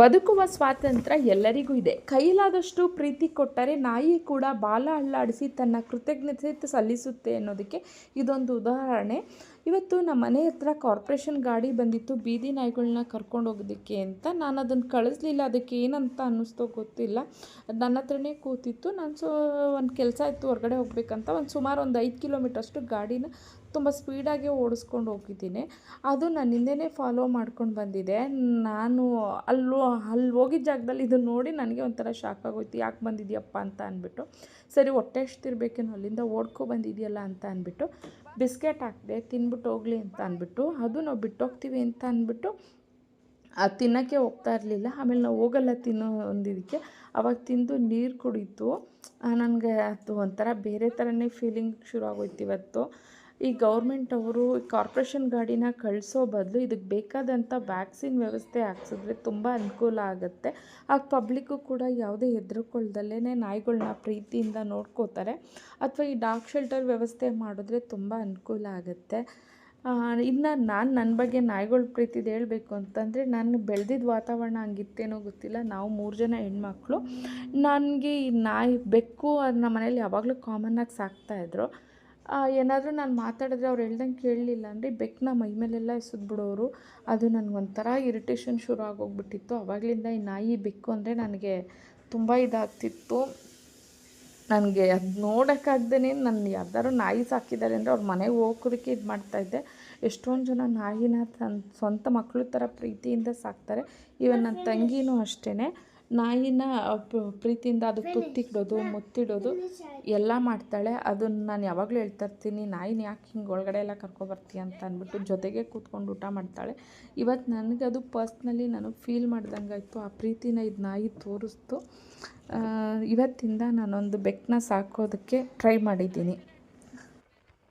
ಬದುಕುವ ಸ್ವಾತಂತ್ರ್ಯ ಎಲ್ಲರಿಗೂ ಇದೆ. ಕೈಲಾದಷ್ಟು ಪ್ರೀತಿ ಕೊಟ್ಟರೆ ನಾಯಿ ಕೂಡ ಬಾಲ ಅಲ್ಲಾಡಿಸಿ ತನ್ನ ಕೃತಜ್ಞತೆ ಸಲ್ಲಿಸುತ್ತೆ ಅನ್ನೋದಕ್ಕೆ ಇದೊಂದು ಉದಾಹರಣೆ. ಇವತ್ತು ನಮ್ಮ ಮನೆ ಹತ್ರ ಕಾರ್ಪೊರೇಷನ್ ಗಾಡಿ ಬಂದಿತ್ತು ಬೀದಿ ನಾಯಿಗಳನ್ನ ಕರ್ಕೊಂಡು ಹೋಗೋದಕ್ಕೆ ಅಂತ. ನಾನು ಅದನ್ನು ಕಳಿಸ್ಲಿಲ್ಲ. ಅದಕ್ಕೆ ಏನಂತ ಅನ್ನಿಸ್ತೋ ಗೊತ್ತಿಲ್ಲ. ನನ್ನ ಹತ್ರನೇ ಕೂತಿತ್ತು. ನಾನು ಒಂದು ಕೆಲಸ ಇತ್ತು, ಹೊರಗಡೆ ಹೋಗ್ಬೇಕಂತ ಸುಮಾರು ಒಂದು 5 ಕಿಲೋಮೀಟ್ರಷ್ಟು ಗಾಡಿನ ತುಂಬ ಸ್ಪೀಡಾಗಿ ಓಡಿಸ್ಕೊಂಡು ಹೋಗಿದ್ದೀನಿ. ಅದು ನನ್ನ ಹಿಂದೆಯೇ ಫಾಲೋ ಮಾಡ್ಕೊಂಡು ಬಂದಿದೆ. ನಾನು ಅಲ್ಲಿ ಹೋಗಿದ್ದ ಜಾಗದಲ್ಲಿ ಇದನ್ನು ನೋಡಿ ನನಗೆ ಒಂಥರ ಶಾಕ್ ಆಗೋಯ್ತು. ಯಾಕೆ ಬಂದಿದ್ಯಪ್ಪ ಅಂತ ಅಂದ್ಬಿಟ್ಟು, ಸರಿ ಹೊಟ್ಟೆ ಎಷ್ಟಿರ್ಬೇಕೇನೋ ಅಲ್ಲಿಂದ ಓಡ್ಕೊ ಬಂದಿದೆಯಲ್ಲ ಅಂತ ಅಂದ್ಬಿಟ್ಟು ಬಿಸ್ಕೆಟ್ ಹಾಕಿದೆ, ತಿನ್ಬಿಟ್ಟು ಹೋಗಲಿ ಅಂತ ಅಂದ್ಬಿಟ್ಟು ಅದು ನಾವು ಬಿಟ್ಟೋಗ್ತೀವಿ ಅಂತ ಅಂದ್ಬಿಟ್ಟು ಅದು ತಿನ್ನೋಕ್ಕೆ ಹೋಗ್ತಾ ಇರಲಿಲ್ಲ. ಆಮೇಲೆ ನಾವು ಹೋಗಲ್ಲ ತಿನ್ನೋ ಒಂದಿದಕ್ಕೆ ಅವಾಗ ತಿಂದು ನೀರು ಕುಡಿತು. ನನಗೆ ಅದು ಒಂಥರ ಬೇರೆ ಥರನೇ ಫೀಲಿಂಗ್ ಶುರು ಆಗೋಯ್ತು ಇವತ್ತು. ಈ ಗೌರ್ಮೆಂಟ್ ಅವರು ಕಾರ್ಪೊರೇಷನ್ ಗಾಡಿನ ಕಳಿಸೋ ಬದಲು ಇದಕ್ಕೆ ಬೇಕಾದಂಥ ವ್ಯಾಕ್ಸಿನ್ ವ್ಯವಸ್ಥೆ ಹಾಕ್ಸಿದ್ರೆ ತುಂಬ ಅನುಕೂಲ ಆಗುತ್ತೆ. ಆಗ ಪಬ್ಲಿಕ್ಕು ಕೂಡ ಯಾವುದೇ ಹೆದರ್ಕೊಳ್ದಲ್ಲೇ ನಾಯಿಗಳನ್ನ ಪ್ರೀತಿಯಿಂದ ನೋಡ್ಕೋತಾರೆ. ಅಥವಾ ಈ ಡಾಗ್ ಶೆಲ್ಟರ್ ವ್ಯವಸ್ಥೆ ಮಾಡಿದ್ರೆ ತುಂಬ ಅನುಕೂಲ ಆಗುತ್ತೆ. ಇನ್ನು ನನ್ನ ಬಗ್ಗೆ ನಾಯಿಗಳ ಪ್ರೀತಿದು ಹೇಳಬೇಕು ಅಂತಂದರೆ, ನಾನು ಬೆಳೆದಿದ್ದ ವಾತಾವರಣ ಹಂಗಿತ್ತೇನೋ ಗೊತ್ತಿಲ್ಲ. ನಾವು 3 ಜನ ಹೆಣ್ಮಕ್ಳು. ನನಗೆ ಈ ನಾಯಿ ಬೆಕ್ಕು ನಮ್ಮ ಮನೇಲಿ ಯಾವಾಗಲೂ ಕಾಮನ್ನಾಗಿ ಸಾಕ್ತಾಯಿದ್ರು. ಏನಾದರೂ ನಾನು ಮಾತಾಡಿದ್ರೆ ಅವ್ರು ಹೇಳ್ದಂಗೆ ಕೇಳಲಿಲ್ಲ ಅಂದರೆ ಬೆಕ್ಕನ್ನ ಮೈ ಮೇಲೆಲ್ಲ ಎಸೆದ್ಬಿಡೋರು. ಅದು ನನಗೊಂಥರ ಇರಿಟೇಷನ್ ಶುರು ಆಗೋಗ್ಬಿಟ್ಟಿತ್ತು. ಆವಾಗಲಿಂದ ಈ ನಾಯಿ ಬೆಕ್ಕು ಅಂದರೆ ನನಗೆ ತುಂಬ ಇದಾಗ್ತಿತ್ತು. ನನಗೆ ಅದು ನೋಡೋಕ್ಕಾಗ್ದೇ ನನ್ನ ಯಾವ್ದಾದ್ರು ನಾಯಿ ಸಾಕಿದ್ದಾರೆ ಅಂದರೆ ಅವ್ರ ಮನೆಗೆ ಹೋಗೋದಕ್ಕೆ ಇದು ಮಾಡ್ತಾಯಿದ್ದೆ. ಎಷ್ಟೊಂದು ಜನ ನಾಯಿನ ತನ್ನ ಸ್ವಂತ ಮಕ್ಕಳು ಥರ ಪ್ರೀತಿಯಿಂದ ಸಾಕ್ತಾರೆ. ಈವನ್ ನನ್ನ ತಂಗಿನೂ ಅಷ್ಟೇ. ನಾಯಿನ ಪ್ರೀತಿಯಿಂದ ಅದಕ್ಕೆ ತುತ್ತಿಡೋದು, ಮುತ್ತಿಡೋದು ಎಲ್ಲ ಮಾಡ್ತಾಳೆ. ಅದನ್ನು ನಾನು ಯಾವಾಗಲೂ ಹೇಳ್ತಾಯಿರ್ತೀನಿ, ನಾಯಿನ ಯಾಕೆ ಹಿಂಗೆ ಒಳಗಡೆ ಎಲ್ಲ ಕರ್ಕೊಬರ್ತೀಯ ಅಂತ ಅಂದ್ಬಿಟ್ಟು ಜೊತೆಗೆ ಕೂತ್ಕೊಂಡು ಊಟ ಮಾಡ್ತಾಳೆ. ಇವತ್ತು ನನಗದು ಪರ್ಸ್ನಲಿ ನನಗೆ ಫೀಲ್ ಮಾಡ್ದಂಗಾಯಿತು. ಆ ಪ್ರೀತಿನ ಇದು ನಾಯಿ ತೋರಿಸ್ತು. ಇವತ್ತಿಂದ ನಾನೊಂದು ಬೆಕ್ಕನ್ನ ಸಾಕೋದಕ್ಕೆ ಟ್ರೈ ಮಾಡಿದ್ದೀನಿ.